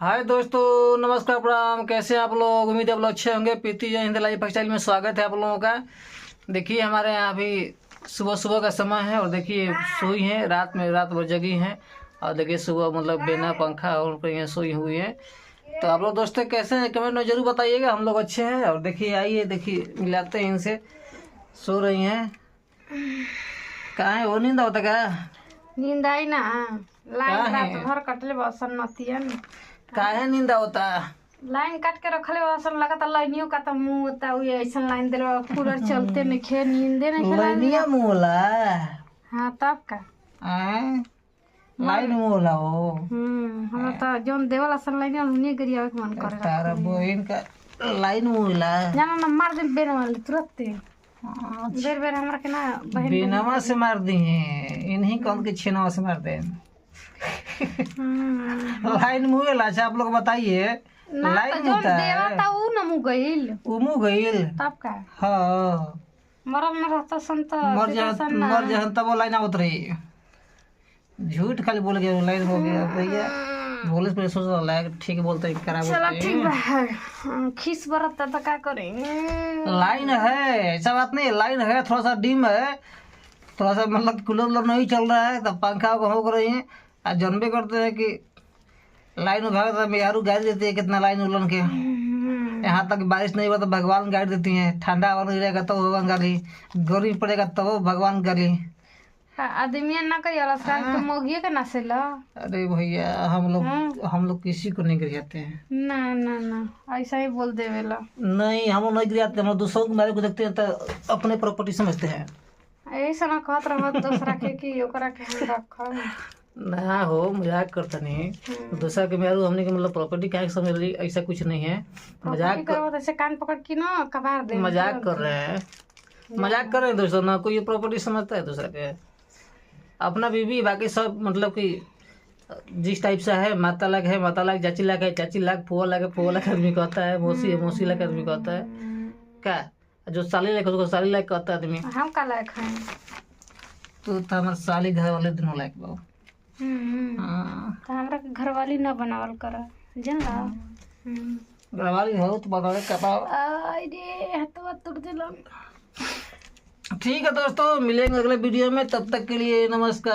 हाय दोस्तों, नमस्कार, प्रणाम। कैसे हैं आप लोग? उम्मीद है आप लोग अच्छे होंगे। प्रीति जय हिंद लाइफ स्टाइल में स्वागत है आप लोगों का। देखिए हमारे यहाँ अभी सुबह सुबह का समय है और देखिए सोई हैं, रात भर जगी हैं और देखिए सुबह मतलब बिना पंखा और यहाँ सोई हुई हैं। तो आप लोग दोस्तों कैसे हैं कमेंट में जरूर बताइएगा। हम लोग अच्छे हैं और देखिए आइए देखिए मिलाते हैं इनसे। सो रही हैं कहाँ है? वो नींद होता क्या? नींद आई ना, लाइन काहे? रात भर कटले बसन नतियन। काहे नींद होता? लाइन काट के रखले बसन, लगता लाइनियों का तो मुंह होता हुई ऐसा लाइन देले कूलर चलते नहीं खे, नींदे नहीं खे लाइनिया मोला। हाँ तब का लाइन मोला हो। हम तो जोन देवल असन लाइन उन्हीं गरिया के मन करे तारा बहन का लाइन मोला जाना ना मार दे बेन वाली तुरंत बेर बेर हमरा के ना बहन बिनवा से मार दी है, इन्हीं कौन के छेनवा से मार दे। लाइन मुएला। अच्छा आप लोग बताइए ना तो लाइन जोन होता देवा है ता ऊ न मु गइल उमू गईल। तब का हाँ मरल न रहता संत मर जहन तब वो लाइन आवत रही। झूठ खाली बोल गया लाइन हो गया भैया। बोले पे सोच रहा है ठीक बोलते हैं खराब चलो होते ठीक हैं। बा, खीस बरता तो क्या करेंगे। लाइन है ऐसा बात नहीं, लाइन है थोड़ा सा डिम है, थोड़ा सा मतलब कूलर नहीं चल रहा है तब पंखा हो रही है। आज जानबे करते हैं कि लाइन भाग तो मेहरू गाड़ी देती है कितना लाइन उलन के। यहाँ तक बारिश नहीं हुआ तो भगवान गाड़ी देती है, ठंडा हवा नहीं रहेगा तो भगवान गाड़ी, गर्मी पड़ेगा तो भगवान गाड़ी। आदमी ना करी वाला साग तो मोगिए के ना से ला। अरे भैया हम लोग किसी को नहीं गिराते हैं। ना ना ना ऐसा ही बोल देवेला। नहीं हम लोग नहीं गिराते, हम लोग दूसरों के बारे को देखते हैं तो अपने प्रॉपर्टी समझते हैं। ऐसा ना कहत रहो दूसरा के कि ओकरा के हम रखब ना हो, मजाक करता नहीं। दूसरा के मेहरू हमने के मतलब प्रॉपर्टी क्या समझ रही, ऐसा कुछ नहीं है। मजाक करो तो ऐसे कान पकड़ के ना कबार दे। मजाक कर रहे हैं, मजाक कर रहे हैं दोस्तों। ना कोई प्रॉपर्टी समझता है दूसरा के, अपना बीवी बाकी सब मतलब कि जिस टाइप से है। माता लाग है माता लाग, चाची लाग है चाची लाग, फुआ लाग है फुआ लाग आदमी कहता है, मौसी है मौसी लाग आदमी कहता है। क्या जो साली लाग उसको साली लाग कहता है आदमी। हम का लायक हैं तो हमारे साली घर वाले दिनों लायक बाबू। तो हमरा के घरवाली ना बनावल कर जानला। घर वाली हो तो बताओ कपा। आई रे हतवा तुर दिलन। ठीक है दोस्तों, मिलेंगे अगले वीडियो में, तब तक के लिए नमस्कार।